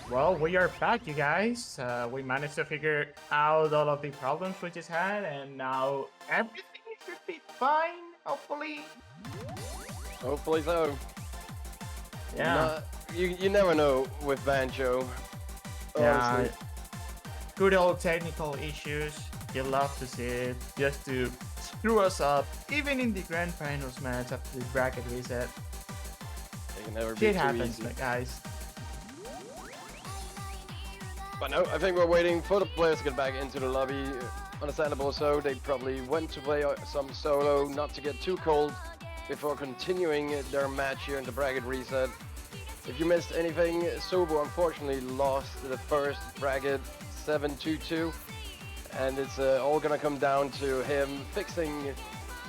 Well, we are back, you guys. We managed to figure out all of the problems we just had, and now everything should be fine, hopefully. Hopefully so. Yeah, Not, you never know with Banjo, yeah. honestly. Good old technical issues. You love to see it, just to screw us up, even in the grand finals match after the bracket reset. They can never be Shit too happens, easy. guys. But no, I think we're waiting for the players to get back into the lobby. Understandable so, they probably went to play some solo, not to get too cold, before continuing their match here in the bracket reset. If you missed anything, Sobu unfortunately lost the first bracket 7-2-2, and it's all gonna come down to him fixing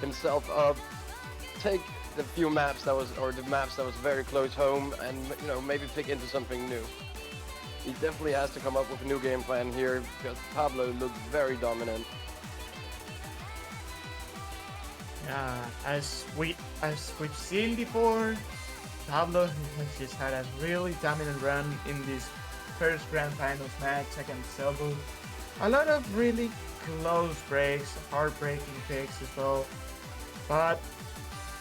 himself up, take the few maps that was, or the maps that was very close home, and maybe pick into something new. He definitely has to come up with a new game plan here because Pablohh looked very dominant. Yeah, as we've seen before, Pablo has just had a really dominant run in this first grand finals match against Sobu. A lot of really close breaks, heartbreaking picks as well. But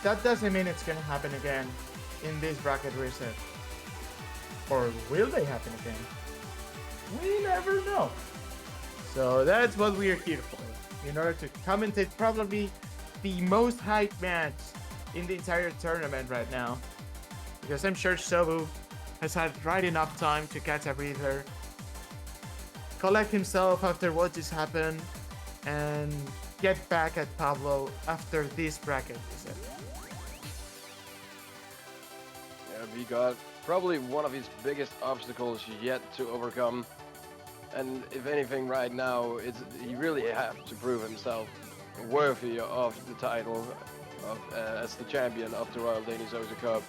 that doesn't mean it's gonna happen again in this bracket reset. Or will they happen again? We never know. So that's what we are here for. In order to commentate probably the most hyped match in the entire tournament right now. Because I'm sure Sobu has had right enough time to catch a breather, collect himself after what just happened, and get back at Pablo after this bracket reset. Yeah, we got probably one of his biggest obstacles yet to overcome. And if anything right now, he really has to prove himself worthy of the title as the champion of the Royal Danish Osa Cup.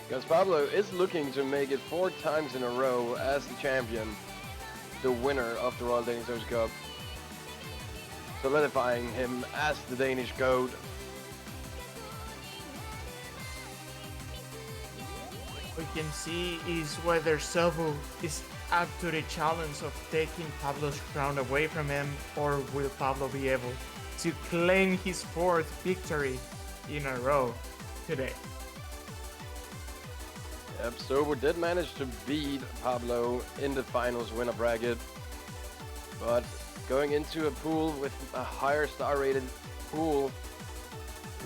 Because Pablohh is looking to make it 4 times in a row as the champion, the winner of the Royal Danish Osa Cup, solidifying him as the Danish GOAT. We can see is whether Sobu is up to the challenge of taking Pablo's crown away from him, or will Pablo be able to claim his 4th victory in a row today? Yep, Sobu did manage to beat Pablohh in the finals winner bracket, but going into a pool with a higher star rated pool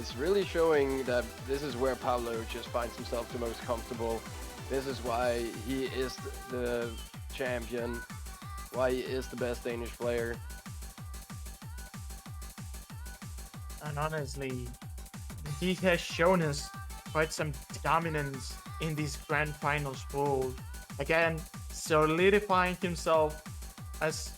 is really showing that this is where Pablohh just finds himself the most comfortable. This is why he is the champion, why he is the best Danish player. And honestly, he has shown us quite some dominance in this grand finals pool. Again, solidifying himself as,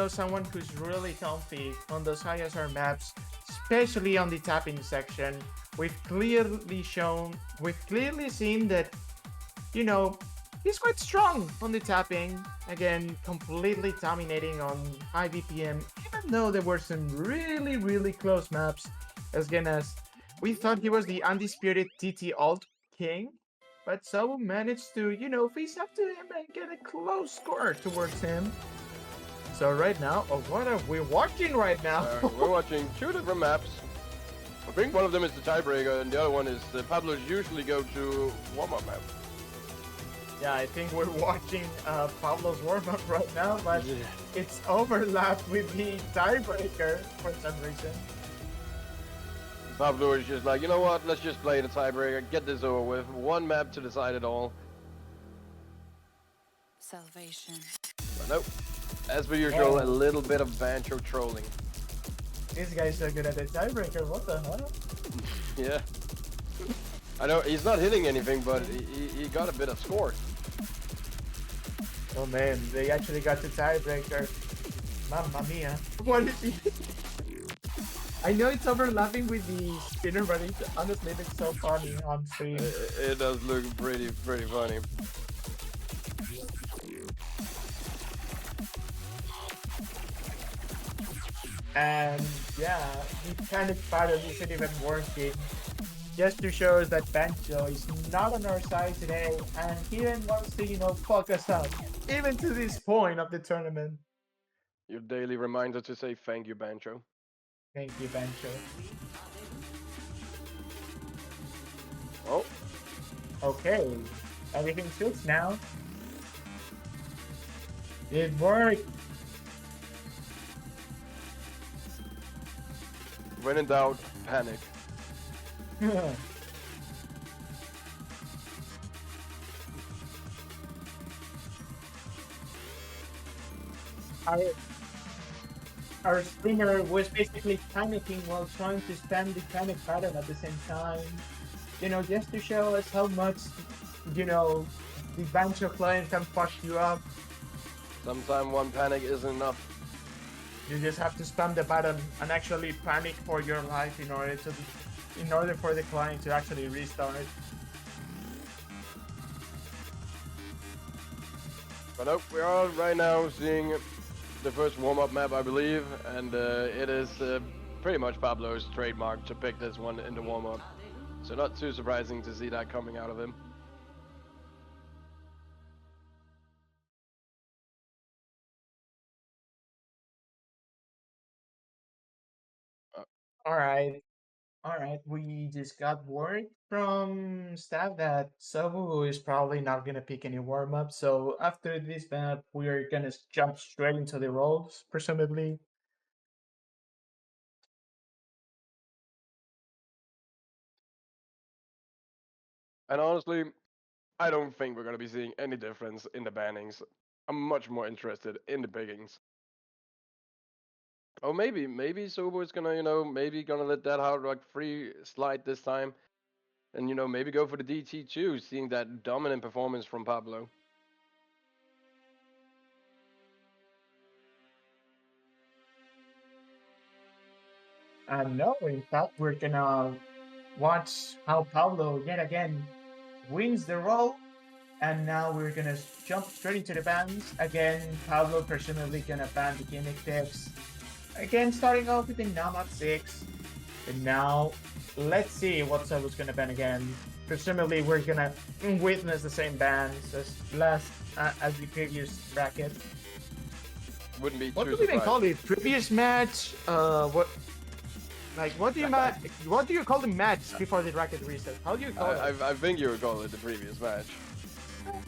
someone who's really comfy on those high SR maps, especially on the tapping section. We've clearly seen that, he's quite strong on the tapping. Again, completely dominating on high BPM, even though there were some really, really close maps. Again, as we thought he was the undisputed TT alt king, but Sobu managed to, face up to him and get a close score towards him. So right now, what are we watching right now? We're watching 2 different maps. I think one of them is the tiebreaker, and the other one is Pabloh's usually go to warm-up map. Yeah, I think we're watching Pablo's warm-up right now, but it's overlapped with the tiebreaker for some reason. Pablohh is just like, you know what, let's just play the tiebreaker, get this over with. 1 map to decide it all. Salvation. But nope. As per usual, a little bit of Banjo trolling. This guy's so good at the tiebreaker, what the hell? Yeah. I know, he's not hitting anything, but he got a bit of score. Oh man, they actually got the tiebreaker. Mamma mia. What is he? I know it's overlapping with the spinner, but it honestly looks so funny on stream. It does look pretty funny. And yeah, the panic battle isn't even working. just to show us that Banjo is not on our side today, and he even wants to, fuck us up, even to this point of the tournament. Your daily reminder to say thank you, Bancho. Thank you, Banjo. Oh. Okay, everything's fixed now. It worked. When in doubt, panic. Our streamer was basically panicking while trying to spam the panic button at the same time. Just to show us how much, the Banjo client can fuck you up. Sometimes one panic isn't enough. You just have to spam the button and actually panic for your life in order for the client to actually restart. But nope, we are right now seeing the first warm-up map, I believe, and it is pretty much Pabloh's trademark to pick this one in the warm-up. So not too surprising to see that coming out of him. All right. We just got word from staff that Sobu is probably not gonna pick any warm up. So after this map, we are gonna jump straight into the roles, presumably. And honestly, I don't think we're going to be seeing any difference in the bannings. I'm much more interested in the pickings. Oh, maybe Sobo is gonna, maybe gonna let that hard rock free slide this time, and maybe go for the DT too, seeing that dominant performance from Pablohh. No, in fact, we're gonna watch how Pablo yet again wins the role. And now we're gonna jump straight into the bans. Again, Pablo presumably gonna ban the gimmick tips. Again, starting off with the Namat 6. And now, let's see what Sobu's gonna ban again. Presumably, we're gonna witness the same bans as the previous bracket. Wouldn't be What too do we even surprised. call it? Previous match? What do you call the match before the bracket reset? How do you call it? I think you would call it the previous match.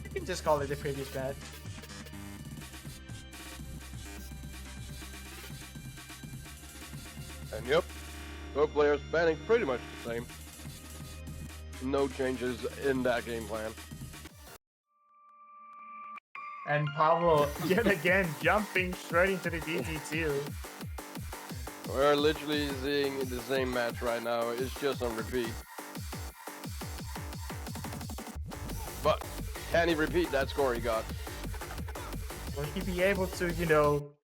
You can just call it the previous match. And yep, both players banning pretty much the same. No changes in that game plan. And Pablo yet again jumping straight into the DT2. We're literally seeing the same match right now. It's just on repeat. But can he repeat that score he got? Will he be able to,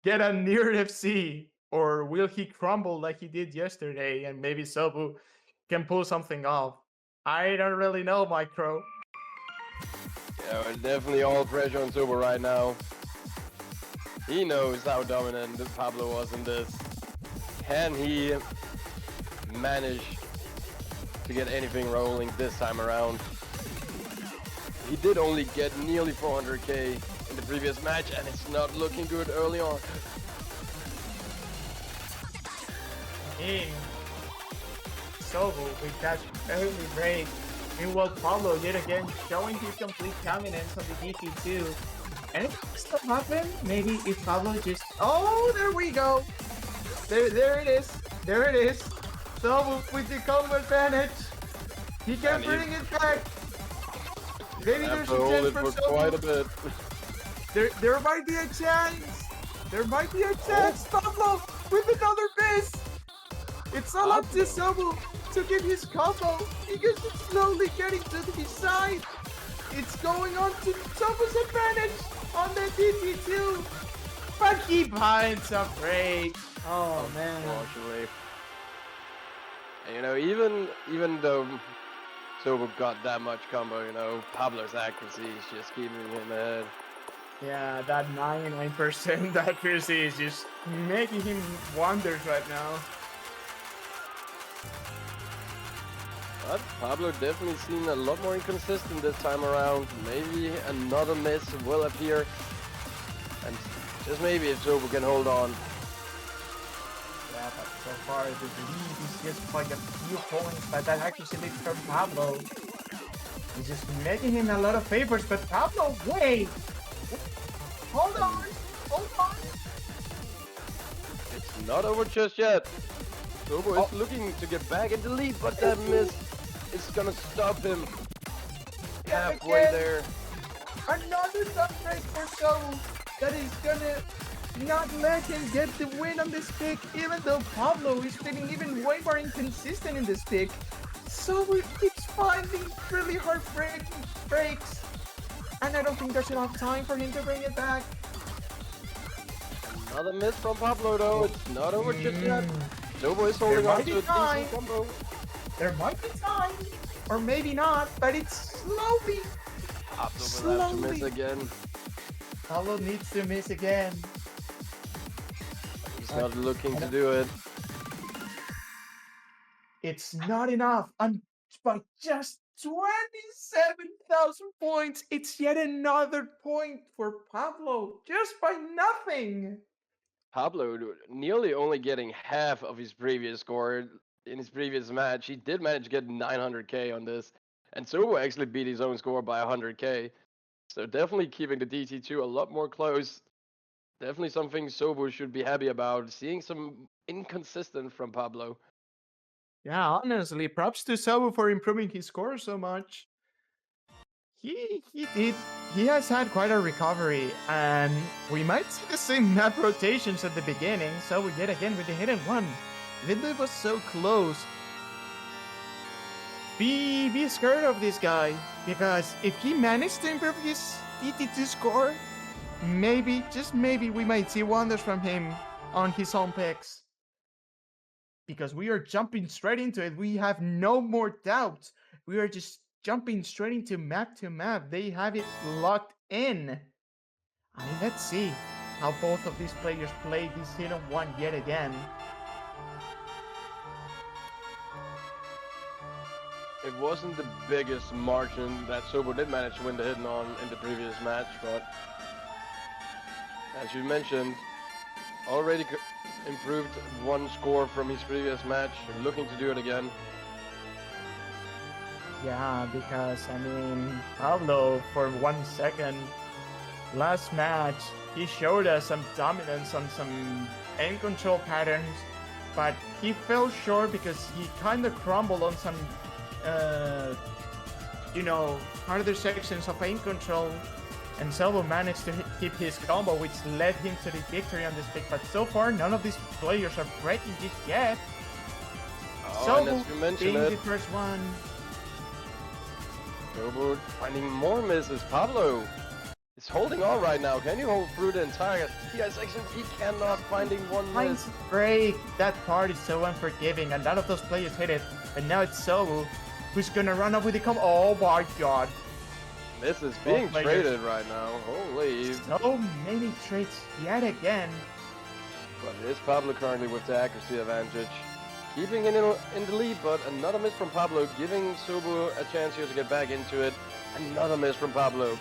get a near FC? Or will he crumble like he did yesterday and maybe Sobu can pull something off? I don't really know, Micro. Yeah, we're definitely all pressure on Sobu right now. He knows how dominant Pablo was in this. Can he manage to get anything rolling this time around? He did only get nearly 400k in the previous match, and it's not looking good early on. Sobu with that early break. Meanwhile, Pablo yet again showing his complete dominance on the DT2. And it still happen? Maybe if Pablo just... Oh, there we go! There it is. There it is. Sobu with the combo advantage. He can bring it back. Maybe there's a chance for Sobu. Quite a bit. There might be a chance. There might be a chance. Pablo with another miss. It's all up to Sobu to get his combo because it's slowly getting to the side. It's going on to Sobu's advantage on the DT2. But he finds a break. Oh man. Unfortunately. And, even though Sobu got that much combo, Pablo's accuracy is just keeping him ahead. Yeah, that 99% accuracy is just making him wonders right now. But Pablo definitely seemed a lot more inconsistent this time around. Maybe another miss will appear. And just maybe if Sobu can hold on. Yeah, but so far the lead is just by a few points, but that accuracy lead from Pablo is just making him a lot of favors. But Pablo, wait! Hold on! Hold on! It's not over just yet. Sobu is looking to get back in the lead, but that miss is gonna stop him halfway there. Another downgrade for Sobu that is gonna not let him get the win on this pick, even though Pablo is feeling even way more inconsistent in this pick. Sobu keeps finding really hard breaks, and I don't think there's enough time for him to bring it back. Another miss from Pablo though. It's not over just yet. Sobu is holding on to a decent combo. There might be time, or maybe not, but it's slowly. Pablo will have to miss again. Pablo needs to miss again. He's not looking to do it. It's not enough. And by just 27,000 points, it's yet another point for Pablo, just by nothing. Pablo nearly only getting half of his previous score in his previous match. He did manage to get 900k on this, and Sobu actually beat his own score by 100k. So definitely keeping the DT2 a lot more close. Definitely something Sobu should be happy about. Seeing some inconsistent from Pablo. Yeah, honestly, props to Sobu for improving his score so much. He has had quite a recovery, and we might see the same map rotations at the beginning. So we yet again with the hit and one. Even though it was so close, be scared of this guy, because if he managed to improve his DT2 score, maybe, just maybe, we might see wonders from him on his own picks. Because we are jumping straight into it. We have no more doubts. We are just jumping straight into map to map. They have it locked in. I mean, let's see how both of these players play this hit and one yet again. It wasn't the biggest margin that Sobu did manage to win the hidden on in the previous match, but as you mentioned, already improved one score from his previous match, looking to do it again. Yeah, because I mean, Pablo, for 1 second, last match, he showed us some dominance on some aim control patterns, but he fell short because he kind of crumbled on some, harder sections of aim control. And Sobu managed to keep his combo, which led him to the victory on this pick. But so far, none of these players are breaking it yet. Sobu being the first one. Sobu finding more misses. Pablo is holding on right now. Can you hold through the entire TI section? He cannot, finding one miss. Break. That part is so unforgiving, and none of those players hit it. But now it's Sobu who's gonna run up with the combo. Oh my god. This is being traded right now. Holy. So many trades yet again. But it is Pablo currently with the accuracy advantage. Keeping it in the lead, but another miss from Pablo, giving Sobu a chance here to get back into it. Another miss from Pablo.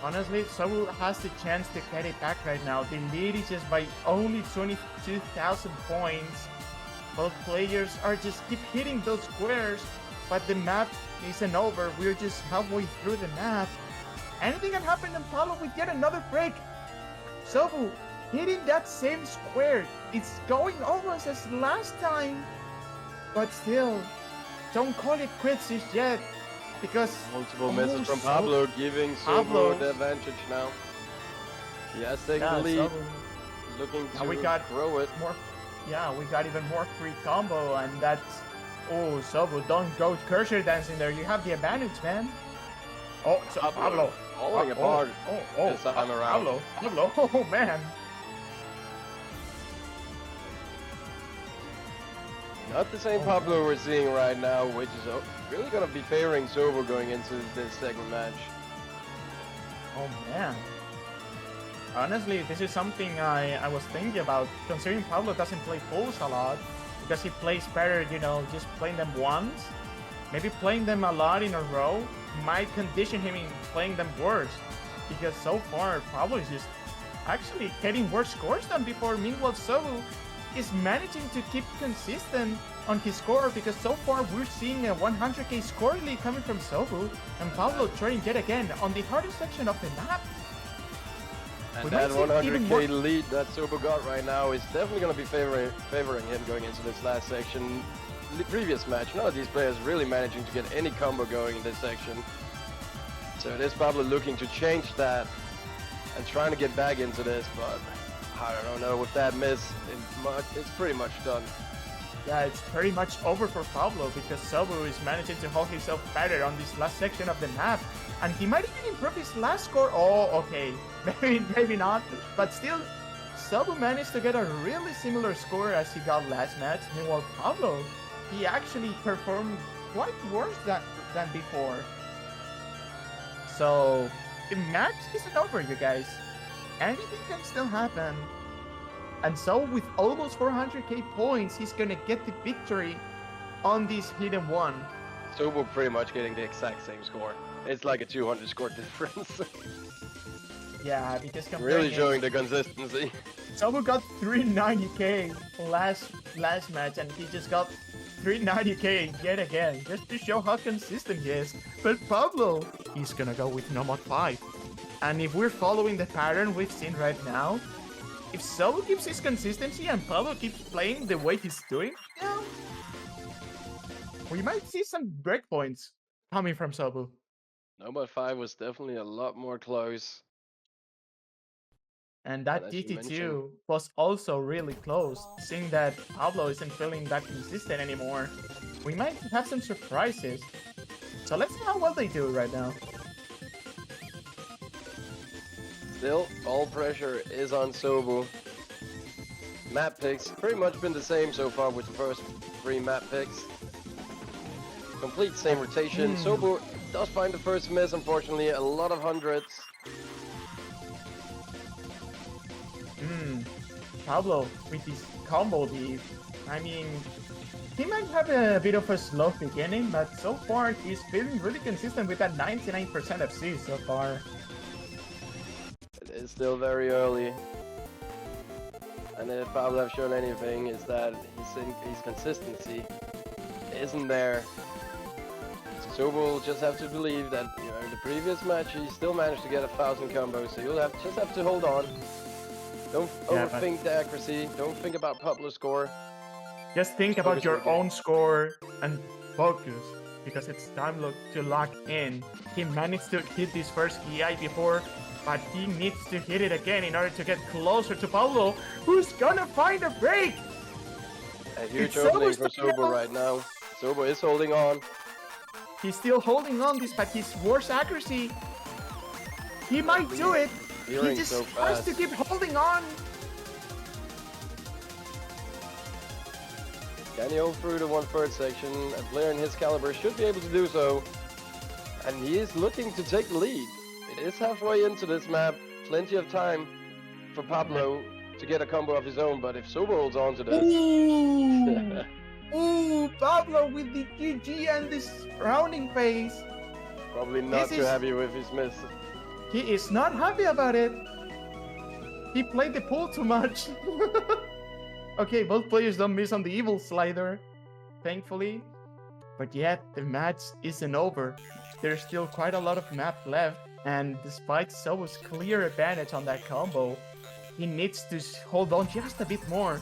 Honestly, Sobu has the chance to get it back right now. The lead is just by only 22,000 points. Both players are just keep hitting those squares. But the map isn't over. We're just halfway through the map. Anything can happen and Pablo with yet another break. Sobu hitting that same square. It's going almost as last time. But still, don't call it quits just yet. Because multiple misses from Pablo, giving Sobu the advantage now. He has taken the lead. Looking to throw it. We got even more free combo, and that's... Oh, Sobu, don't go cursor dancing there. You have the advantage, man. Oh, so Pablo. Falling apart this time around. Pablo, oh man. Not the same Pablo we're seeing right now, which is really going to be favoring Sobu going into this second match. Oh man. Honestly, this is something I was thinking about, considering Pablo doesn't play pulls a lot. because he plays better, you know, just playing them once. Maybe playing them a lot in a row might condition him in playing them worse. Because so far, Pablohh is just actually getting worse scores than before. Meanwhile, Sobu is managing to keep consistent on his score, because so far we're seeing a 100k score lead coming from Sobu, and Pablohh trying yet again on the hardest section of the map. And that 100k lead that Sobu got right now is definitely going to be favoring him going into this last section. The previous match, none of these players really managing to get any combo going in this section. So it is Pablohh looking to change that and trying to get back into this, but I don't know, with that miss, it's pretty much done. Yeah, it's pretty much over for Pablohh, because Sobu is managing to hold himself better on this last section of the map. And he might even improve his last score. Oh, okay. Maybe not. But still, Sobu managed to get a really similar score as he got last match. Meanwhile, Pablohh, he actually performed quite worse than before. So, the match isn't over, you guys. Anything can still happen. And so, with almost 400k points, he's gonna get the victory on this hidden one. Sobu pretty much getting the exact same score. It's like a 200 score difference. Yeah, because really showing the consistency. Sobu got 390k last match, and he just got 390k yet again, just to show how consistent he is. But Pablohh, he's gonna go with no mod 5. And if we're following the pattern we've seen right now, if Sobu keeps his consistency and Pablohh keeps playing the way he's doing, yeah, we might see some breakpoints coming from Sobu. No, but 5 was definitely a lot more close. And that DT2 was also really close, seeing that Pablohh isn't feeling that consistent anymore. We might have some surprises. So let's see how well they do right now. Still, all pressure is on Sobu. Map picks, pretty much been the same so far with the first 3 map picks. Complete same rotation. Sobu does find the first miss, unfortunately. A lot of hundreds. Pablohh with his combo lead. I mean, he might have a bit of a slow beginning, but so far he's feeling really consistent with that 99% FC so far. It is still very early. And if Pablohh have shown anything, is that his consistency isn't there. So Sobu will just have to believe that, you know, in the previous match he still managed to get 1,000 combos, so you'll just have to hold on. Don't overthink the accuracy, don't think about Pabloh's score. Just think about your own score and focus, because it's time to lock in. He managed to hit this first EI before, but he needs to hit it again in order to get closer to Pablohh, who's gonna find a break! A huge opening for Sobu right now. Sobu is holding on. He's still holding on despite his worst accuracy. He might do it. He just has to keep holding on. Can he hold through the 1/3 section? A player in his caliber should be able to do so. And he is looking to take the lead. It is halfway into this map. Plenty of time for Pablohh to get a combo of his own, but if Sobu holds on to this... Ooh, Pablohh with the GG and this frowning face. Probably not too happy with his miss. He is not happy about it. He played the pool too much. Okay, both players don't miss on the evil slider, thankfully. But yet, the match isn't over. There's still quite a lot of map left, and despite Sobu's clear advantage on that combo, he needs to hold on just a bit more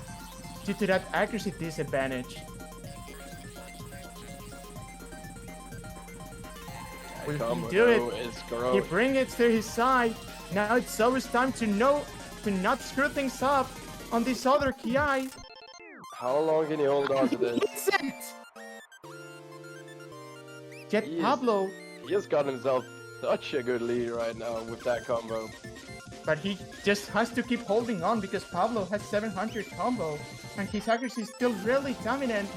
due to that accuracy disadvantage. Will he do it? He brings it to his side. Now it's Sobu's time to not screw things up on this other KI. How long can he hold on to this? Get Pablohh. He has got himself such a good lead right now with that combo. But he just has to keep holding on because Pablohh has 700 combo and his accuracy is still really dominant.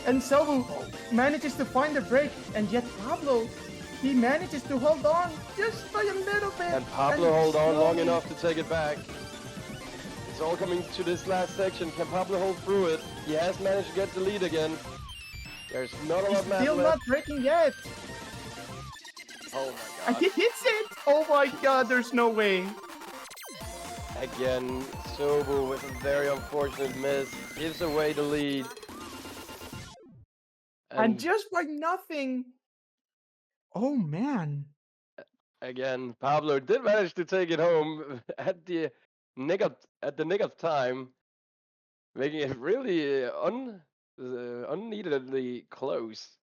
And Sobu manages to find a break, and yet Pablohh, he manages to hold on just by a little bit. And Pablohh hold on long enough to take it back. It's all coming to this last section. Can Pablo hold through it? He has managed to get the lead again. There's not a lot of map Still left. not breaking yet. Oh my And god. he hits it. Oh my god, there's no way. Again, Sobu with a very unfortunate miss. Gives away the lead. And just by nothing. Oh man. Again, Pablo did manage to take it home at the nick of time, making it really unneededly close.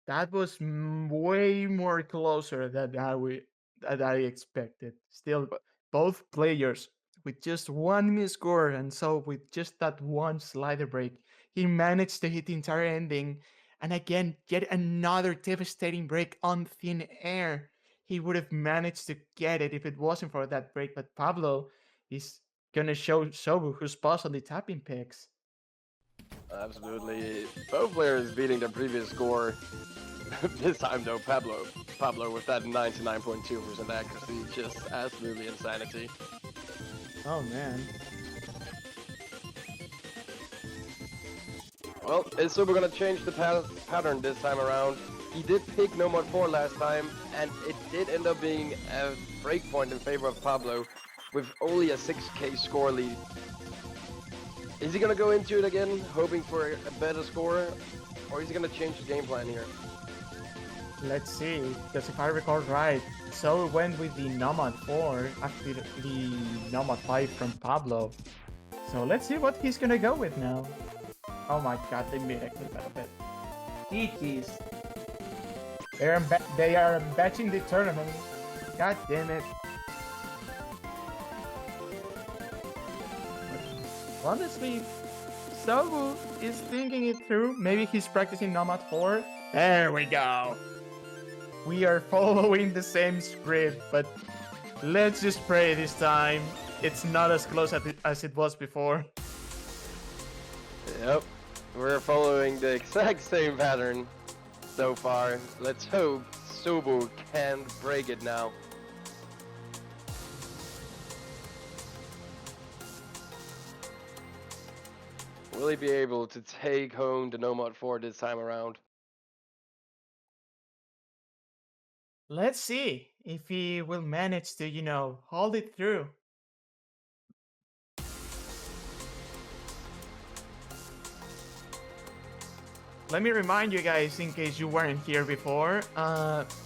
That was way more closer than I expected. Still, But both players with just one missed score, and so with just that one slider break, he managed to hit the entire ending. And again, yet another devastating break on thin air. He would have managed to get it if it wasn't for that break, but Pablo is gonna show Sobu who's boss on the tapping picks. absolutely, both players beating their previous score. This time though, Pablo with that 99.2% accuracy, just absolutely insanity. Oh man. Well, is Sobu gonna change the pattern this time around? He did pick No Mod 4 last time, and it did end up being a breakpoint in favor of Pablo, with only a 6k score lead. Is he gonna go into it again, hoping for a better score, or is he gonna change the game plan here? Let's see, because if I recall right, so went with the Nomad 4 after the Nomad 5 from Pablo. So let's see what he's gonna go with now. Oh my god, they made a clip out of it. GG's. They are batching the tournament. God damn it. Honestly, Sobu is thinking it through. Maybe he's practicing Nomad 4. There we go. We are following the same script, but let's just pray this time it's not as close as it was before. Yep, we're following the exact same pattern so far. Let's hope Sobu can break it now. Will he be able to take home the No Mod 4 this time around? Let's see if he will manage to, hold it through. Let me remind you guys, in case you weren't here before,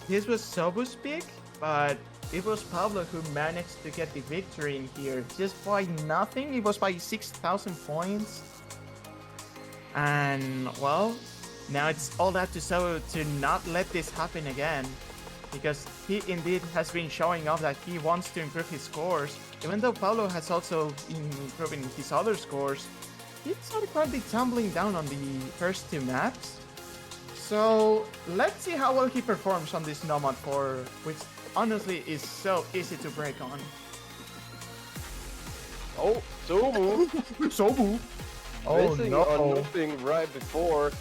this was Sobu's pick, but it was Pablo who managed to get the victory in here just by nothing. It was by 6,000 points. And, well, now it's all up to Sobu to not let this happen again, because he indeed has been showing off that he wants to improve his scores, even though Pablo has also been improving his other scores. He's currently tumbling down on the first two maps. So let's see how well he performs on this Nomad 4, which honestly is so easy to break on. Oh, Sobu! Sobu! Oh Missing no! on nothing right before.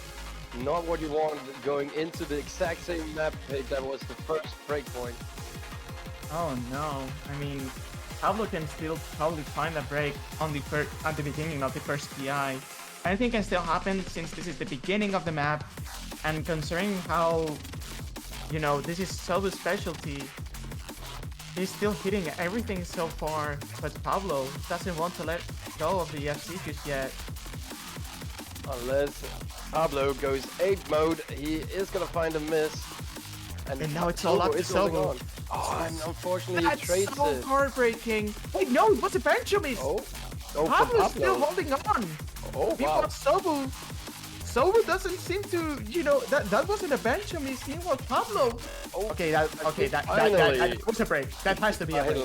Not what you want going into the exact same map pick that was the first breakpoint. Oh no! I mean, Pablo can still probably find a break on at the beginning of the first PI. Anything can still happen since this is the beginning of the map, and considering how, this is Sobu's specialty, he's still hitting everything so far, but Pablo doesn't want to let go of the FC just yet. Unless Pablo goes 8 mode, he is gonna find a miss. And now it's all up to Sobu. Oh, and unfortunately That's he trades so it. heartbreaking. Wait, no, it was a bench miss. Oh, Pablo's still holding on. Oh, Meanwhile, wow. Sobu doesn't seem to, that wasn't a bench miss. Meanwhile, Pablo. Oh, Okay, that was a break. That has to be a break.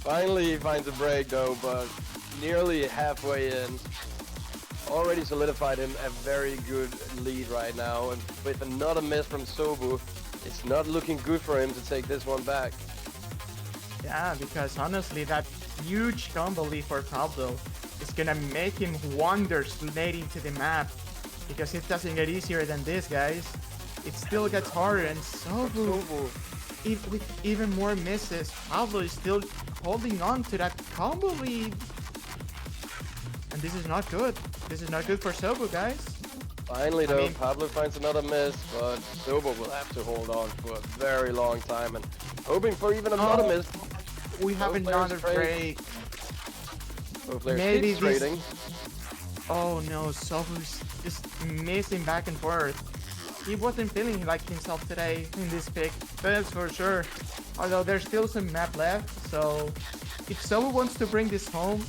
Finally he finds a break though, but nearly halfway in. Already solidified him a very good lead right now, and with another miss from Sobu, it's not looking good for him to take this one back. Yeah, because honestly, that huge combo lead for Pablo is gonna make him wonders late into the map, because it doesn't get easier than this, guys. It still gets harder, and Sobu, with even more misses, Pablo is still holding on to that combo lead. And this is not good. This is not good for Sobu, guys. Finally, though, mean- Pablo finds another miss, but Sobu will have to hold on for a very long time and hoping for even another Oh, miss. We have Both another players break. Both players Maybe keep this- trading. Oh no, Sobu's just missing back and forth. He wasn't feeling like himself today in this pick, that's for sure. Although there's still some map left, so if Sobu wants to bring this home,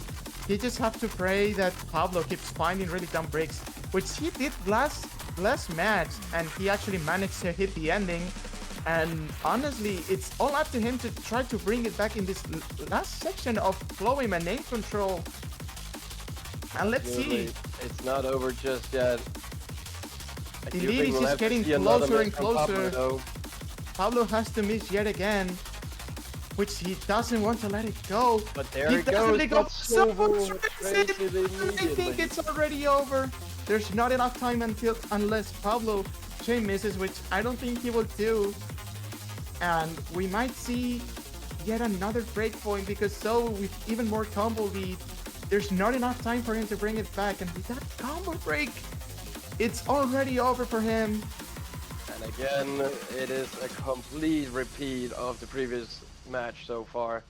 he just have to pray that Pablo keeps finding really dumb breaks, which he did last match, and he actually managed to hit the ending. And honestly, it's all up to him to try to bring it back in this last section of flowing and aim control. And let's see. It's not over just yet. I do Indeed, think he's we'll just have to getting see another closer miss and from Pablo, closer. though. Pablo has to miss yet again, which he doesn't want to let it go. But there He it doesn't goes. let it go. But Sobu Sobu trades trades it I think immediately. it's already over. There's not enough time unless Pablo chain misses, which I don't think he will do. And we might see yet another breakpoint because so with even more combo lead, there's not enough time for him to bring it back. And with that combo break, it's already over for him. And again, it is a complete repeat of the previous match so far.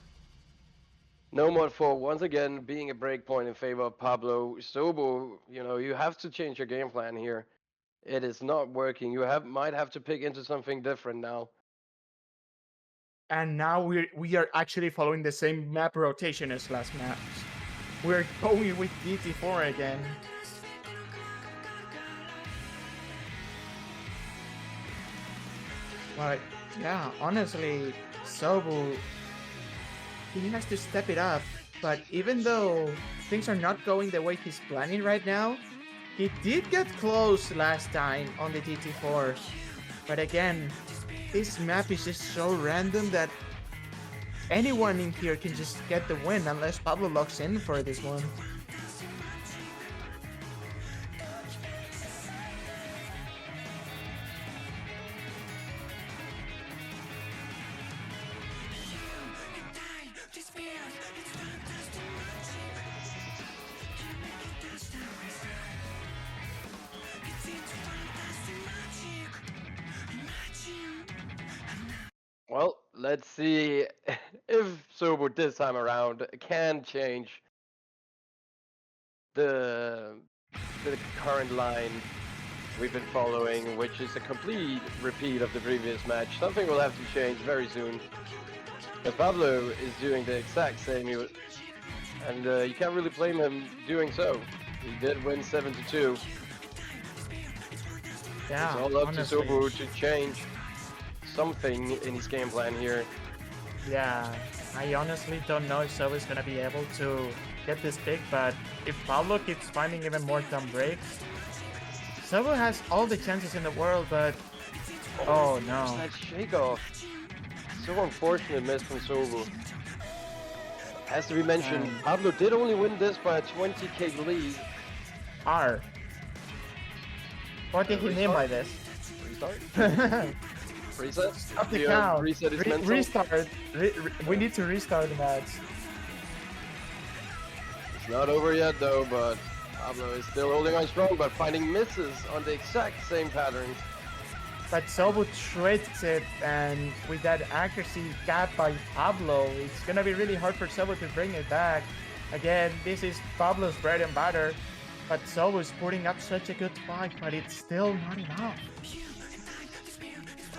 No mod 4 once again being a breakpoint in favor of Pablo. Sobu, you have to change your game plan here. It is not working. You might have to pick into something different now. And now we are actually following the same map rotation as last match. We're going with DT4 again. But yeah, honestly, Sobu, he has to step it up. But even though things are not going the way he's planning right now, he did get close last time on the DT4. But again, this map is just so random that anyone in here can just get the win unless Pablo locks in for this one. Well, let's see if Sobu this time around can change the current line we've been following, which is a complete repeat of the previous match. Something will have to change very soon. But Pablo is doing the exact same, and you can't really blame him doing so. He did win 7-2. Yeah, It's all up honestly. to Sobu to change something in his game plan here. Yeah, I honestly don't know if Sobu is gonna be able to get this pick, but if Pablo keeps finding even more dumb breaks, Sobu has all the chances in the world, but oh no. That shake off. So unfortunate miss from Sobu. Has to be mentioned, Pablo did only win this by a 20k lead. R. What did he mean by this? Restart? Reset? Stop the Yeah, count. reset is mental. Restart. We need to restart the match. It's not over yet though, but Pablo is still holding on strong, but finding misses on the exact same pattern. But Sobu trades it, and with that accuracy gap by Pablo, it's gonna be really hard for Sobu to bring it back. Again, this is Pablo's bread and butter, but Sobu is putting up such a good fight, but it's still not enough.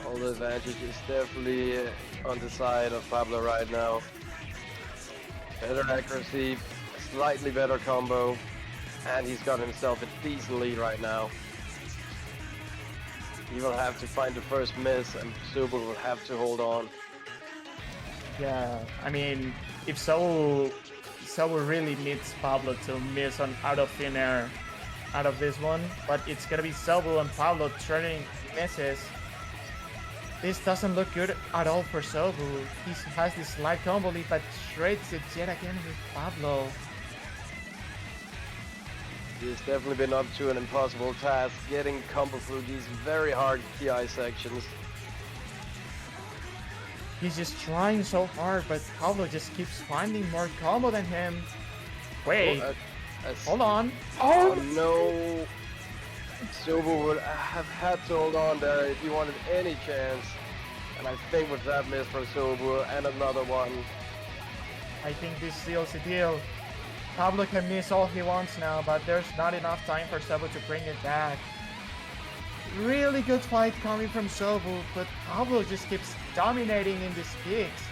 All the advantage is definitely on the side of Pablo right now. Better accuracy, slightly better combo, and he's got himself a decent lead right now. He will have to find the first miss, and Sobu will have to hold on. Yeah, I mean, if Sobu really needs Pablo to miss on out of thin air out of this one, but it's gonna be Sobu and Pablo turning misses. This doesn't look good at all for Sobu. He has this light combo lead, but trades it yet again with Pablo. He's definitely been up to an impossible task, getting combo through these very hard PI sections. He's just trying so hard, but Pablo just keeps finding more combo than him. Wait, Hold on. Oh no! Sobu would have had to hold on there if he wanted any chance. And I think with that miss from Sobu and another one. I think this seals the deal. Pablohh can miss all he wants now, but there's not enough time for Sobu to bring it back. Really good fight coming from Sobu, but Pablohh just keeps dominating in these kicks.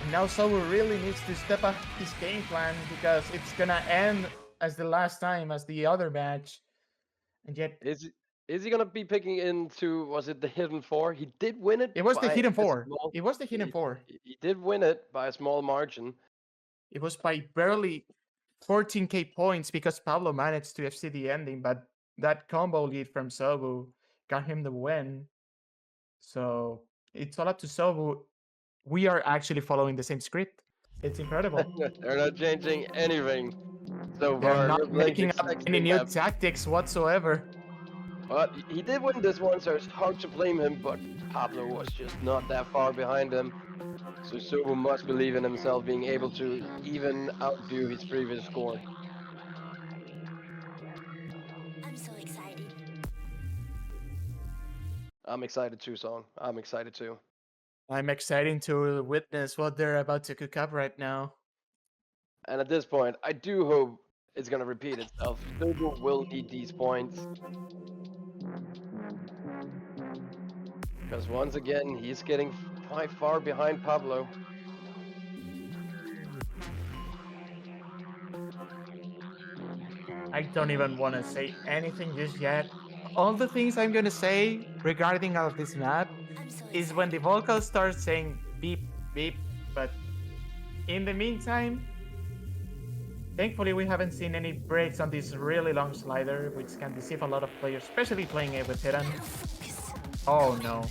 And now Sobu really needs to step up his game plan because it's gonna end as the last time as the other match. And yet Is he gonna be picking into, was it the hidden four? He did win it it was the by hidden a four. small. It was the hidden four. He did win it by a small margin. It was by barely 14k points because Pablohh managed to FC the ending, but that combo lead from Sobu got him the win. So it's all up to Sobu. We are actually following the same script. It's incredible. They're not changing anything so They're far. not They're playing the making up exact any same new map. tactics whatsoever. But he did win this one, so it's hard to blame him. But Pablohh was just not that far behind him. So Sobu must believe in himself being able to even outdo his previous score. I'm so excited. I'm excited too, Song. I'm excited too. I'm excited to witness what they're about to cook up right now. And at this point, I do hope it's going to repeat itself. Sobu will need these points. Because once again, he's getting quite far behind Pablohh. I don't even want to say anything just yet. All the things I'm gonna say regarding all of this map is when the vocal starts saying beep, beep, but in the meantime, thankfully we haven't seen any breaks on this really long slider, which can deceive a lot of players, especially playing it with Hidden. Oh no.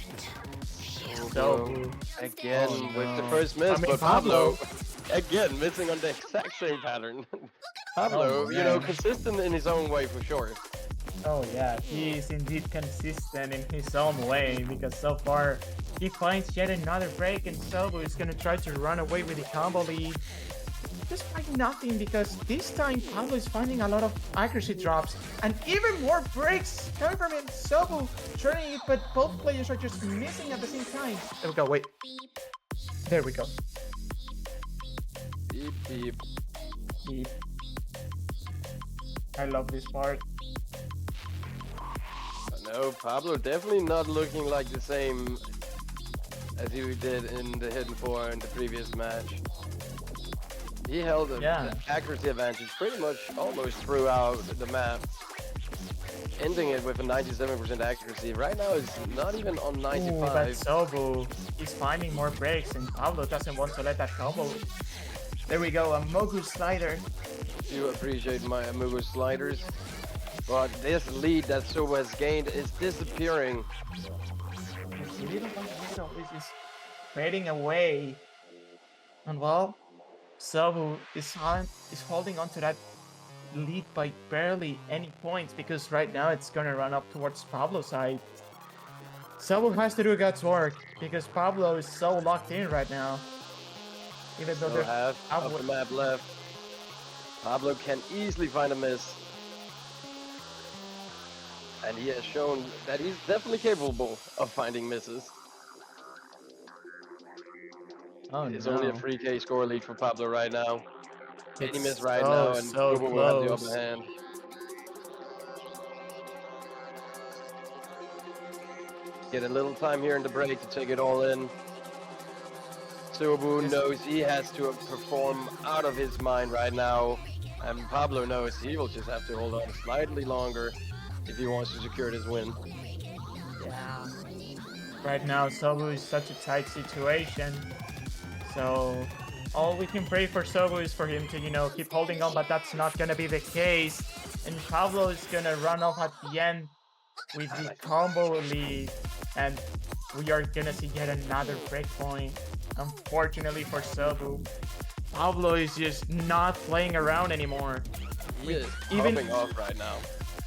Sobu again with the first miss, I mean, but Pablohh again missing on the exact same pattern. Pablohh, you know, consistent in his own way for sure. Oh yeah, he is indeed consistent in his own way because so far he finds yet another break and Sobu is gonna try to run away with the combo lead. Despite nothing because this time Pablohh is finding a lot of accuracy drops and even more breaks coming from him. Sobu turning it, but both players are just missing at the same time. There we go, wait. There we go. Beep, beep. Beep. I love this part. No, Pablohh definitely not looking like the same as he did in the Hidden Four in the previous match. He held an accuracy advantage pretty much almost throughout the map, ending it with a 97% accuracy. Right now it's not even on 95. Ooh, but Sobu is finding more breaks and Pablohh doesn't want to let that combo. There we go, a Mogu slider. Do appreciate my Amugu sliders, but this lead that Sobu has gained is disappearing. It's little by little, this is fading away. And well, Sobu is holding on to that lead by barely any points because right now it's gonna run up towards Pabloh's side. Sobu has to do God's work because Pablohh is so locked in right now. Even though there's half of the map left. Pablohh can easily find a miss. And he has shown that he's definitely capable of finding misses. Oh, it's no. only a 3k score lead for Pablohh right now. Any miss right so, now and so Sobu will have the upper hand. Get a little time here in the break to take it all in. Sobu knows he has to perform out of his mind right now. And Pablohh knows he will just have to hold on slightly longer if he wants to secure this win. Yeah. Right now, Sobu is such a tight situation. So all we can pray for Sobu is for him to, you know, keep holding on, but that's not gonna be the case. And Pablohh is gonna run off at the end with the combo lead. And we are gonna see yet another breakpoint. Unfortunately for Sobu, Pablohh is just not playing around anymore. He is popping off right now.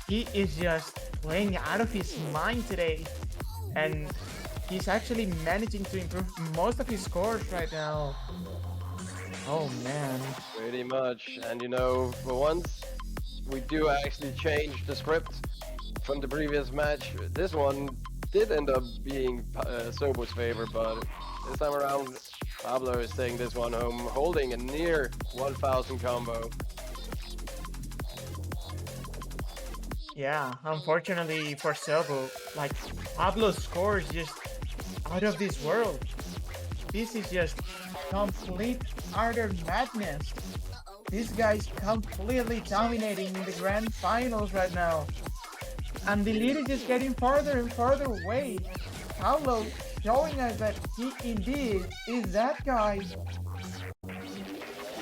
He is just playing out of his mind today. And he's actually managing to improve most of his scores right now. Oh man. Pretty much. And you know, for once, we do actually change the script from the previous match. This one did end up being Sobu's favor, but this time around, Pablohh is taking this one home, holding a near 1,000 combo. Yeah, unfortunately for Sobu, like Pabloh's score is just out of this world. This is just complete utter madness. This guy's completely dominating in the grand finals right now. And the lead is just getting farther and farther away. Pablohh showing us that he indeed is that guy.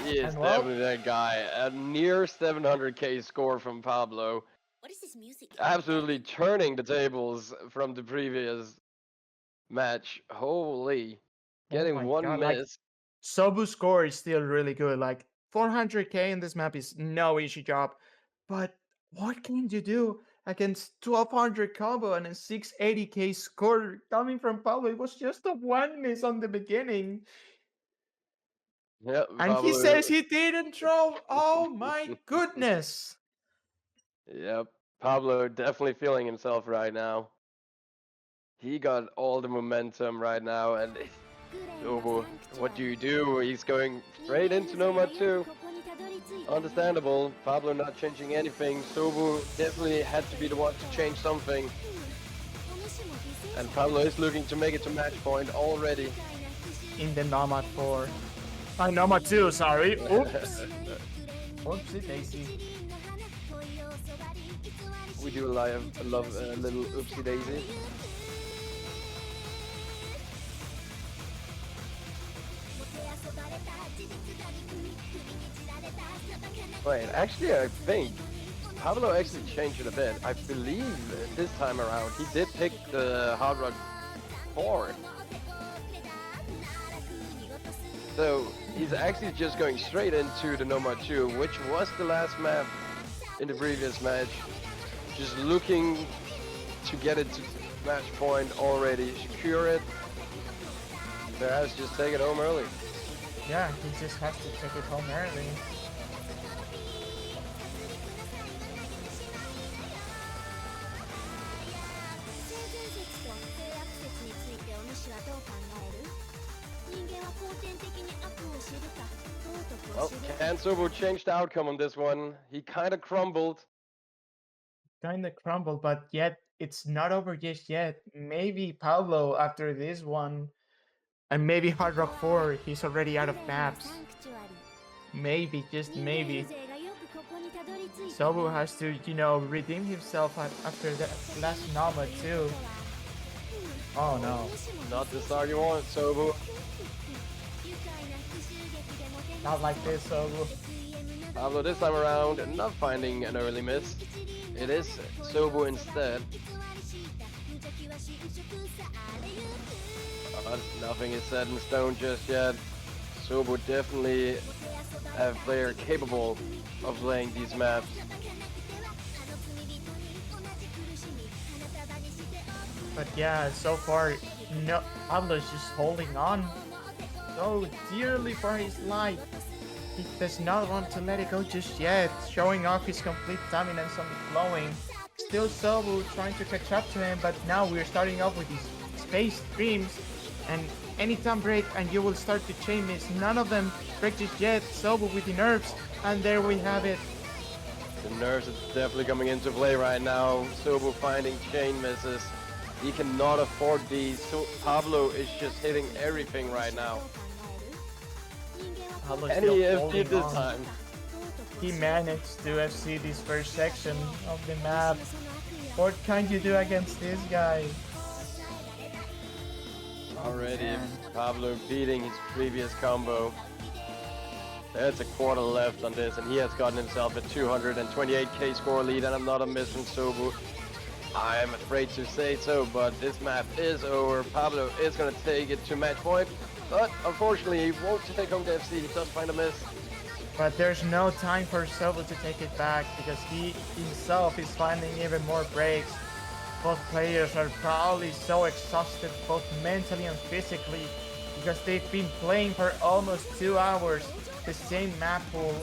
He is And well, definitely that guy. A near 700k score from Pablohh. What is this music? Absolutely turning the tables from the previous match. Holy. oh Getting my one god, like miss. Sobu's score is still really good. Like 400k in this map is no easy job. But what can you do against 1200 combo and a 680k score coming from Pablohh? It was just a one miss on the beginning. Yep, And he Pablohh. says he didn't throw. Oh my goodness. Yep, Pablohh definitely feeling himself right now. He got all the momentum right now, and Sobu, what do you do? He's going straight into Noma 2. Understandable. Pablohh not changing anything. Sobu definitely had to be the one to change something. And Pablohh is looking to make it to match point already. In the Nomad 4. Nomad 2, sorry. Oops. Oopsie daisy. We do love a little oopsie daisy. Wait, actually I think Pablohh actually changed it a bit. I believe this time around he did pick the Hard Rock 4. So he's actually just going straight into the Nomad 2, which was the last map in the previous match. Just looking to get it to match point already, secure it. Perhaps just take it home early. Yeah, he just has to take it home early. Well, can Sobu change the outcome on this one? He kind of crumbled. Kinda crumbled, but yet it's not over just yet. Maybe Pablohh after this one, and maybe Hard Rock 4, he's already out of maps. Maybe, just maybe. Sobu has to, redeem himself after the last Nova too. Oh no. Not the start you want, Sobu. Not like this, Sobu. Pablohh this time around not finding an early miss. It is Sobu instead. But nothing is set in stone just yet. Sobu definitely a player capable of playing these maps. But yeah, so far, no, Pabloh's just holding on so dearly for his life. He does not want to let it go just yet, showing off his complete dominance on the flowing. Still Sobu trying to catch up to him, but now we're starting off with these space streams, and anytime break and you will start to chain miss. None of them break just yet. Sobu with the nerves, and there we have it. The nerves are definitely coming into play right now. Sobu finding chain misses. He cannot afford these. So Pablohh is just hitting everything right now. And he FC'd this time. He managed to FC this first section of the map. What can you do against this guy? Already Pablohh beating his previous combo. There's a quarter left on this, and he has gotten himself a 228k score lead, and I'm not a miss from Sobu. I'm afraid to say so, but this map is over. Pablohh is going to take it to match point, but unfortunately he won't take home the FC. He does find a miss. But there's no time for Sobu to take it back, because he himself is finding even more breaks. Both players are probably so exhausted, both mentally and physically, because they've been playing for almost 2 hours the same map pool.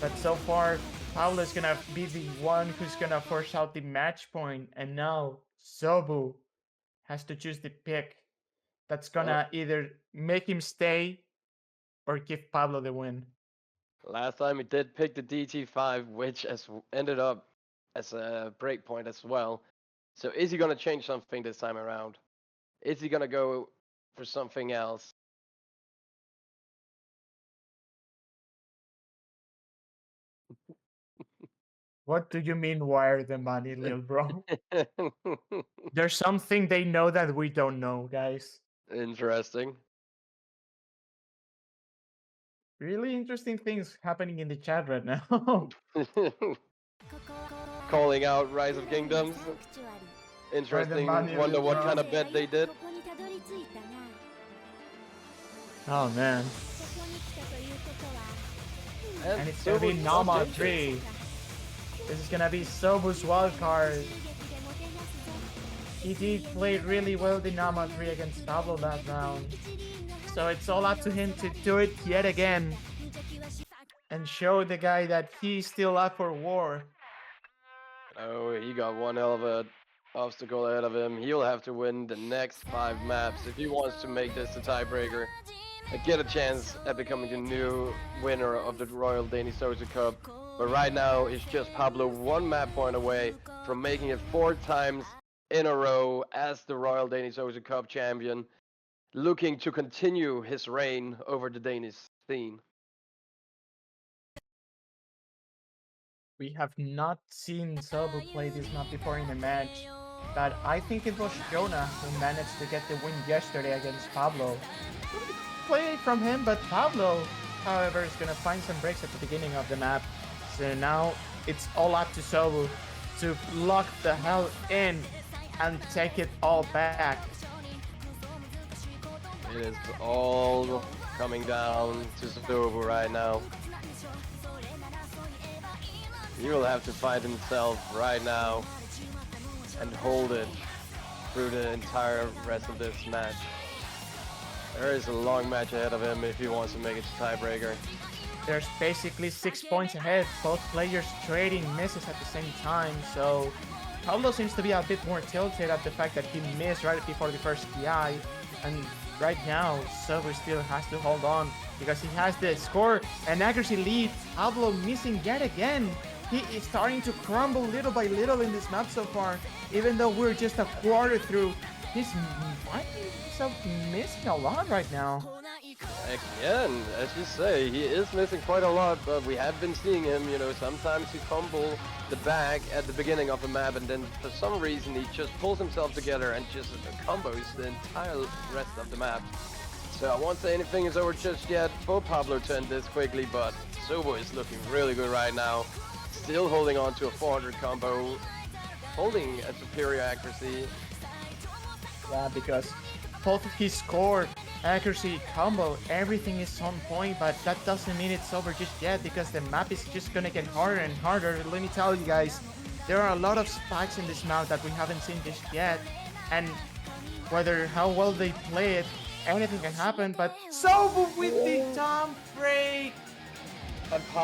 But so far, Pablo is gonna be the one who's gonna force out the match point, and now Sobu has to choose the pick that's Well, gonna either make him stay or give Pablo the win. last time he did pick the DT5, which ended up as a break point as well. So is he gonna change something this time around? Is he gonna go for something else? What do you mean wire the money, little bro? There's something they know that we don't know, guys. Interesting. Really interesting things happening in the chat right now. Calling out Rise of Kingdoms. Wire the Interesting. money, Wonder little what bro. kind of bet they did. Oh man. And it's gonna be Sobu Nama changed it. 3. This is gonna be Sobu's wild card. He did play really well the Nama 3 against Pablo last round. So it's all up to him to do it yet again. And show the guy that he's still up for war. Oh, he got one hell of a obstacle ahead of him. He'll have to win the next 5 maps if he wants to make this the tiebreaker and get a chance at becoming the new winner of the Royal Danish Social Cup. But right now, it's just Pablo 1 map point away from making it 4 times in a row as the Royal Danish Social Cup champion, looking to continue his reign over the Danish scene. We have not seen Sobu play this map before in a match, but I think it was Jonah who managed to get the win yesterday against Pablo. Play from him, but Pablo, however, is gonna find some breaks at the beginning of the map. So now it's all up to Sobu to lock the hell in and take it all back. It is all coming down to Sobu right now. He will have to fight himself right now and hold it through the entire rest of this match. There is a long match ahead of him if he wants to make it to tiebreaker. There's basically 6 points ahead, both players trading misses at the same time, so Pablo seems to be a bit more tilted at the fact that he missed right before the first PI, and right now Sobu still has to hold on because he has the score and accuracy lead. Pablo missing yet again. He is starting to crumble little by little in this map so far, even though we're just a quarter through. He's missing a lot right now. Again, as you say, he is missing quite a lot, but we have been seeing him, sometimes he fumble the bag at the beginning of a map, and then for some reason he just pulls himself together and just combos the entire rest of the map. So I won't say anything is over just yet for Pablo to end this quickly, but Sobu is looking really good right now. Still holding on to a 400 combo, holding a superior accuracy. Yeah, because both of his score, accuracy, combo, everything is on point, but that doesn't mean it's over just yet because the map is just gonna get harder and harder. Let me tell you guys, there are a lot of spikes in this map that we haven't seen just yet, and whether how well they play it, anything can happen, but Sobu with the dump break!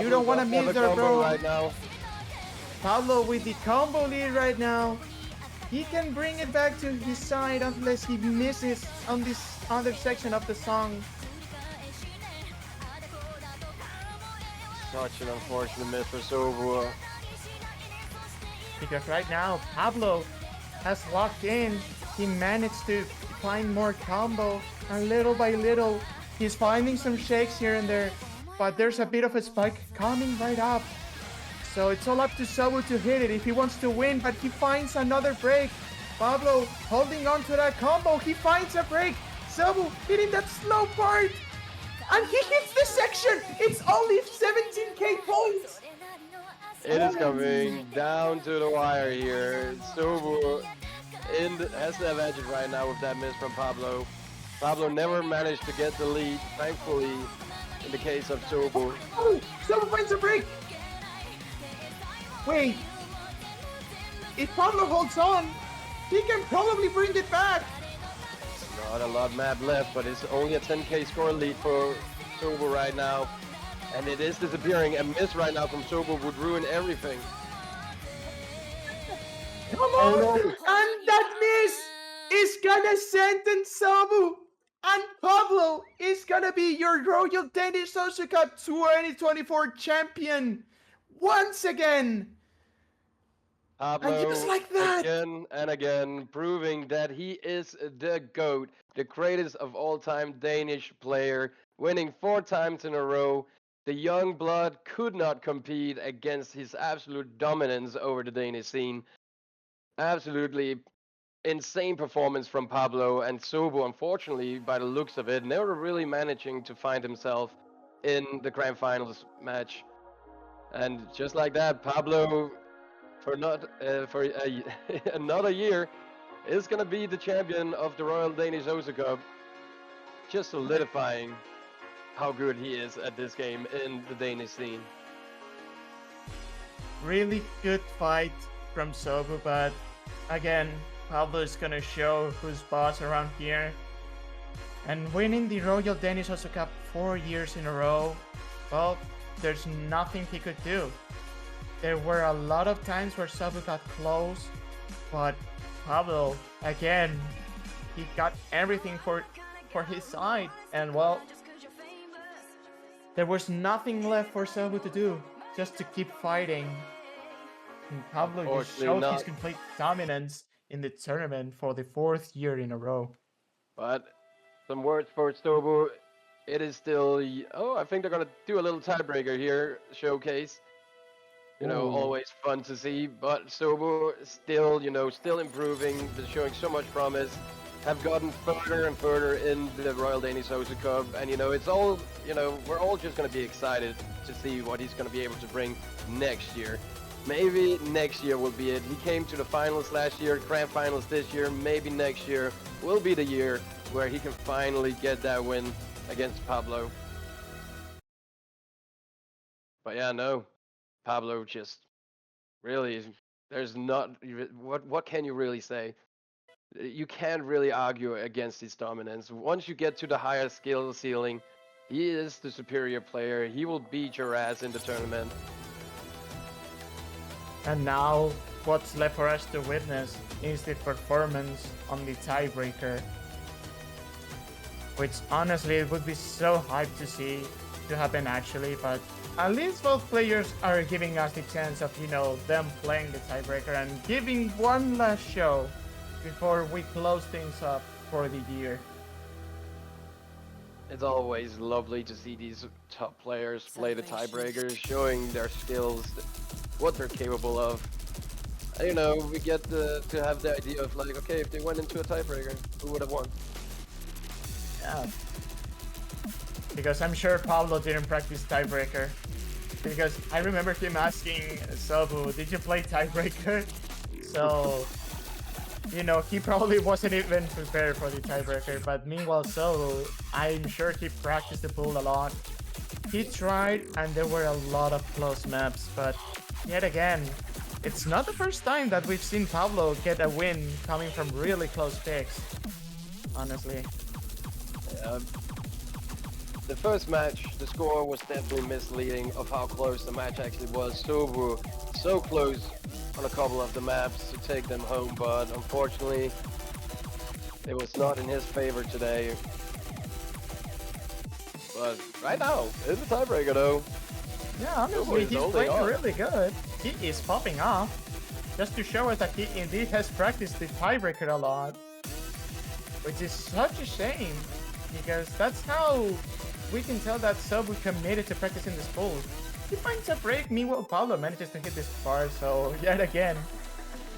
You don't want to miss there, bro. Right now. Pablo with the combo lead right now. He can bring it back to his side unless he misses on this other section of the song. Such an unfortunate miss for Sobu. Because right now, Pablo has locked in. He managed to find more combo, and little by little, he's finding some shakes here and there. But there's a bit of a spike coming right up. So it's all up to Sobu to hit it if he wants to win, but he finds another break. Pablo holding on to that combo. He finds a break. Sobu hitting that slow part. And he hits the section. It's only 17k points. It is coming down to the wire here. Sobu has the advantage right now with that miss from Pablo. Pablo never managed to get the lead, thankfully, in the case of Sobu. Oh, Sobu finds a break. Wait. If Pablo holds on, he can probably bring it back. Not a lot map left, but it's only a 10k score lead for Sobu right now. And it is disappearing. A miss right now from Sobu would ruin everything. Come on! no. And that miss is gonna sentence Sobu! And Pablo is gonna be your Royal Danish Osaka 2024 champion once again! And just Pablo like that! again and again, proving that he is the GOAT, the greatest of all time Danish player, winning 4 times in a row. The young blood could not compete against his absolute dominance over the Danish scene. Absolutely insane performance from Pablo, and Sobu, unfortunately, by the looks of it, never really managing to find himself in the grand finals match. And just like that, Pablo, for not for another year, is gonna be the champion of the Royal Danish Osaka, just solidifying how good he is at this game in the Danish scene. Really good fight from Sobu, but again, Pablo is gonna show who's boss around here. And winning the Royal Danish Osaka Cup 4 years in a row, well, there's nothing he could do. There were a lot of times where Sobu got close, but Pablo, again, he got everything for his side. And well, there was nothing left for Sobu to do, just to keep fighting. And Pablo just showed his complete dominance in the tournament for the 4th year in a row. But some words for Sobu. It is still, I think they're gonna do a little tiebreaker here, showcase. Always fun to see. But Sobu still, still improving, showing so much promise. Have gotten further and further in the Royal Danish Osaka Cup, and it's all, we're all just gonna be excited to see what he's gonna be able to bring next year. Maybe next year will be it. He came to the finals last year, grand finals this year. Maybe next year will be the year where he can finally get that win against Pablo. But yeah, no, Pablo just really, there's not, what can you really say? You can't really argue against his dominance. Once you get to the higher skill ceiling, he is the superior player. He will beat your ass in the tournament. And now, what's left for us to witness is the performance on the tiebreaker. Which honestly, it would be so hyped to see to happen actually, but at least both players are giving us the chance of, them playing the tiebreaker and giving one last show before we close things up for the year. It's always lovely to see these top players play the tiebreakers, showing their skills, what they're capable of. And, we get to have the idea of like, okay, if they went into a tiebreaker, who would have won? Yeah. Because I'm sure Pablo didn't practice tiebreaker. Because I remember him asking Sobu, did you play tiebreaker? So, he probably wasn't even prepared for the tiebreaker. But meanwhile, Sobu, I'm sure he practiced the pool a lot. He tried, and there were a lot of close maps. But yet again, it's not the first time that we've seen Pablo get a win coming from really close picks. Honestly. The first match, the score was definitely misleading of how close the match actually was. Sobu so close on a couple of the maps to take them home, but unfortunately, it was not in his favor today. But right now, it's a tiebreaker though. Yeah, honestly, he's playing really good. He is popping off. Just to show us that he indeed has practiced the tiebreaker a lot. Which is such a shame. Because that's how we can tell that Sobu committed to practicing this pool. He finds a break, meanwhile Pablo manages to hit this bar, so yet again,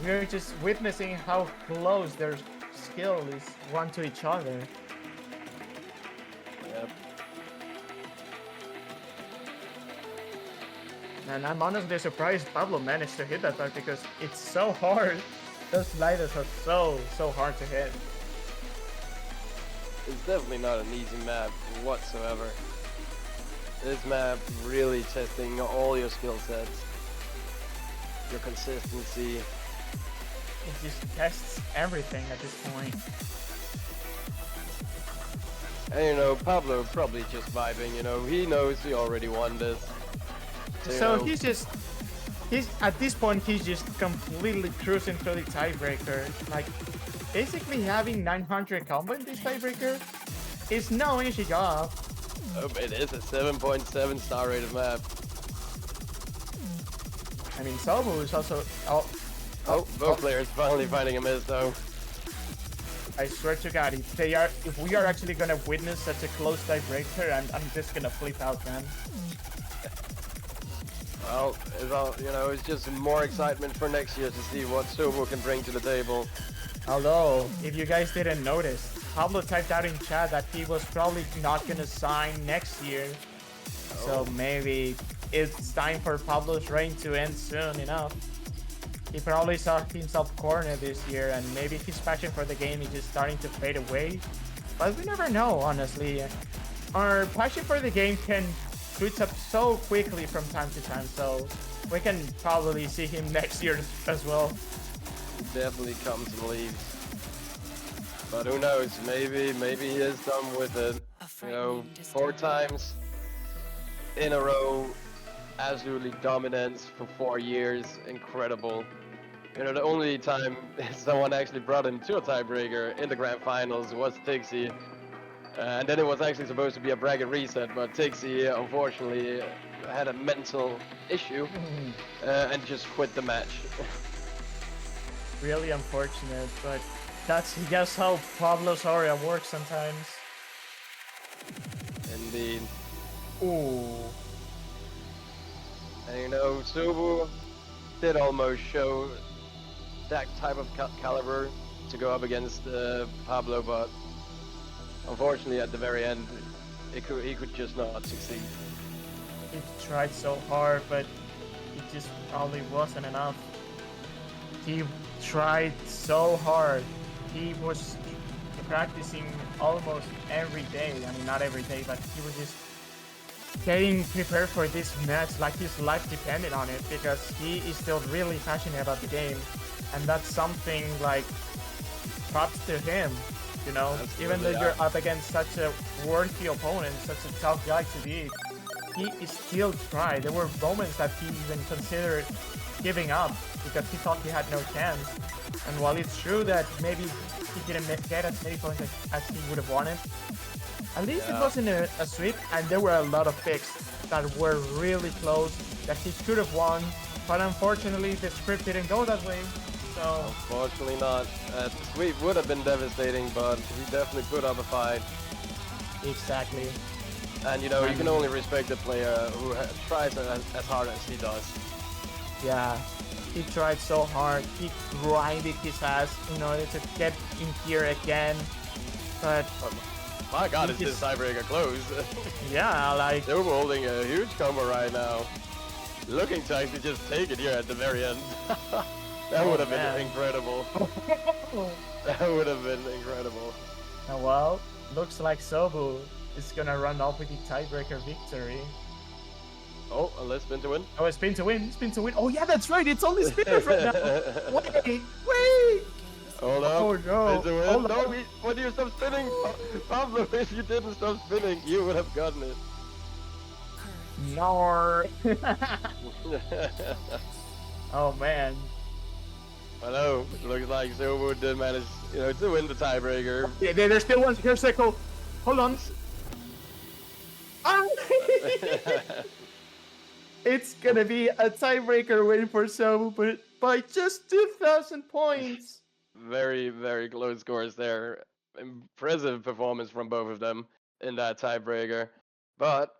we're just witnessing how close their skill is one to each other. Yep. And I'm honestly surprised Pablo managed to hit that bar because it's so hard. Those sliders are so hard to hit. It's definitely not an easy map whatsoever. This map really testing all your skill sets, your consistency. It just tests everything at this point. And you know, Pablo probably just vibing, you know, he knows he already won this. So, So you know, he's at this point he's just completely cruising through the tiebreaker. Like basically having 900 combo in this tiebreaker is no easy job. it is a 7.7 star rated map. I mean Sobu is also Both players finally finding a miss though. I swear to God, if we are actually gonna witness such a close tiebreaker, I'm just gonna flip out, man. Well, it's all, you know, it's just more excitement for next year to see what Sobu can bring to the table. Although, if you guys didn't notice, Pablo typed out in chat that he was probably not gonna sign next year. So maybe it's time for Pablo's reign to end soon enough. He probably saw himself cornered this year, and maybe his passion for the game is just starting to fade away. But we never know, honestly. Our passion for the game can switch up so quickly from time to time, so we can probably see him next year as well. Definitely comes and leaves. But who knows? Maybe he is done with it. You know, 4 times in a row, absolutely dominance for 4 years, incredible. You know, the only time someone actually brought him to a tiebreaker in the grand finals was Tixie. And then it was actually supposed to be a bracket reset, but Tixie unfortunately had a mental issue and just quit the match. Really unfortunate, but that's just how Pablo's aura works sometimes. Indeed. Ooh. And you know, Sobu did almost show that type of caliber to go up against Pablo, but unfortunately at the very end, he could just not succeed. He tried so hard, but it just probably wasn't enough. He tried so hard. He was practicing almost every day. I mean, not every day, but he was just getting prepared for this match like his life depended on it, because he is still really passionate about the game, and that's something like props to him, you know. Absolutely, even though yeah. you're up against such a worthy opponent, such a tough guy to beat, he still tried. There were moments that he even considered giving up because he thought he had no chance. And while it's true that maybe he didn't get as many points as he would have wanted, at least it wasn't a sweep, and there were a lot of picks that were really close that he could have won, but unfortunately the script didn't go that way. So Unfortunately not. The sweep would have been devastating, but he definitely put up a fight. exactly. And you know, you can only respect the player who tries as hard as he does. Yeah, he tried so hard. He grinded his ass in order to get in here again. But My God, He is this just- tiebreaker close? yeah, like They're holding a huge combo right now. Looking to actually just take it here at the very end. That would have been man. incredible. That would have been incredible. well, looks like Sobu is gonna run off with the tiebreaker victory. Oh, unless spin to win. Oh, it's spin to win, spin to win. Oh yeah, that's right. It's only spinners right now. Wait. Hold up. Oh, no. Spin to win. Hold No, on. when you stop spinning, Pablo, if you didn't stop spinning, you would have gotten it. No. Oh man. Hello. It looks like Sobu did manage, you know, to win the tiebreaker. Yeah, there's still one. Here's Seiko. Hold on. Ah! It's gonna be a tiebreaker win for Sobu, but by just 2,000 points. Very, very close scores there. Impressive performance from both of them in that tiebreaker. But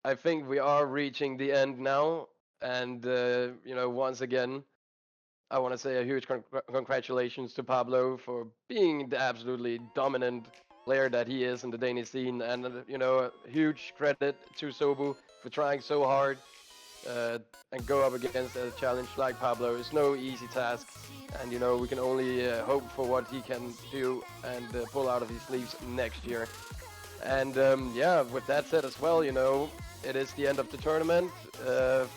I think we are reaching the end now. And, you know, once again, I want to say a huge congratulations to Pablo for being the absolutely dominant player that he is in the Danish scene. And, you know, a huge credit to Sobu for trying so hard and go up against a challenge like Pablo. It's no easy task. And, you know, we can only hope for what he can do and pull out of his sleeves next year. And, yeah, with that said as well, you know, it is the end of the tournament.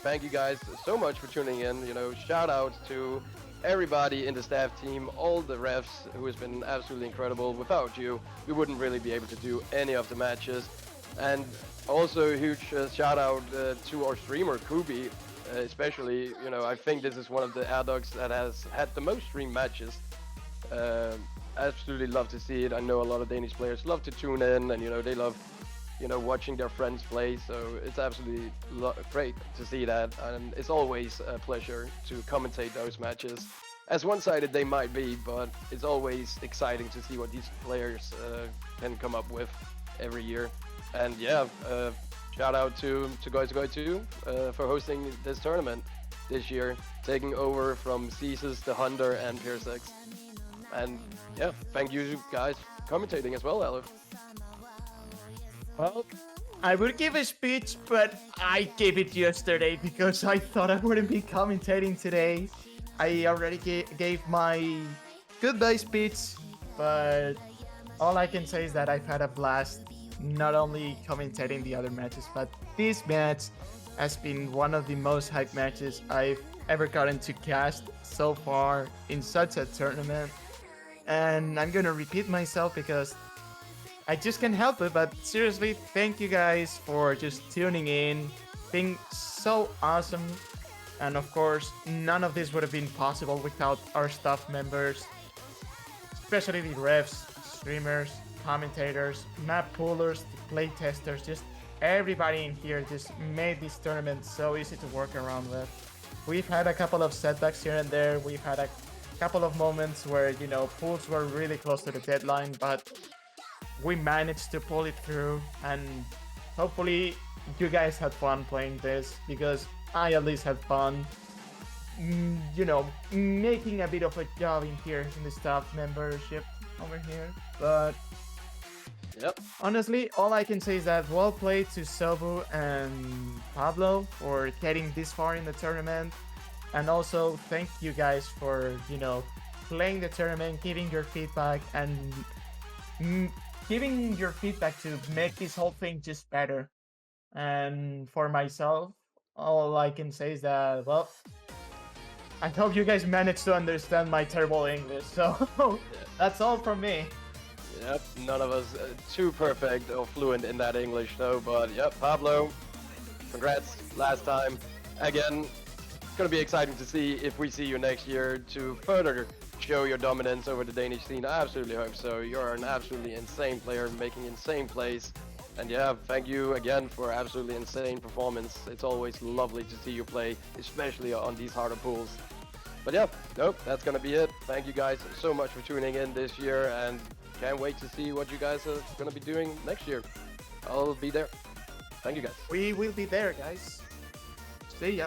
Thank you guys so much for tuning in. You know, shout out to everybody in the staff team, all the refs who has been absolutely incredible. Without you, we wouldn't really be able to do any of the matches. And also a huge shout out to our streamer Kubi, especially. You know, I think this is one of the RDOCs that has had the most streamed matches. Absolutely love to see it. I know a lot of Danish players love to tune in, and they love watching their friends play. So it's absolutely great to see that, and it's always a pleasure to commentate those matches. As one-sided they might be, but it's always exciting to see what these players can come up with every year. And yeah, shout out to Guys Go 2 for hosting this tournament this year, taking over from Ceases, The Hunter, and Piercex. And yeah, thank you guys for commentating as well, Aleph. Well, I would give a speech, but I gave it yesterday because I thought I wouldn't be commentating today. I already gave my goodbye speech, but all I can say is that I've had a blast, not only commentating the other matches, but this match has been one of the most hyped matches I've ever gotten to cast so far in such a tournament. And I'm gonna repeat myself because I just can't help it, but seriously, thank you guys for just tuning in, being so awesome. And of course, none of this would have been possible without our staff members, especially the refs, streamers, commentators, map pullers, the play testers, just everybody in here just made this tournament so easy to work around with. We've had a couple of setbacks here and there. We've had a couple of moments where, pulls were really close to the deadline, but we managed to pull it through, and hopefully you guys had fun playing this, because I at least had fun, making a bit of a job in here in the staff membership over here. But Yep. honestly, all I can say is that well played to Sobu and Pablo for getting this far in the tournament. And also thank you guys for, playing the tournament, giving your feedback, and giving your feedback to make this whole thing just better. And for myself, all I can say is that, well, I hope you guys managed to understand my terrible English. So that's all from me. Yep, none of us too perfect or fluent in that English though, but yep, Pablo, congrats last time. Again, it's gonna be exciting to see if we see you next year to further show your dominance over the Danish scene. I absolutely hope so. You're an absolutely insane player, making insane plays. And yeah, thank you again for absolutely insane performance. It's always lovely to see you play, especially on these harder pools. But yeah, nope, that's gonna be it. Thank you guys so much for tuning in this year, and can't wait to see what you guys are gonna be doing next year. I'll be there. Thank you guys. We will be there, guys. See ya.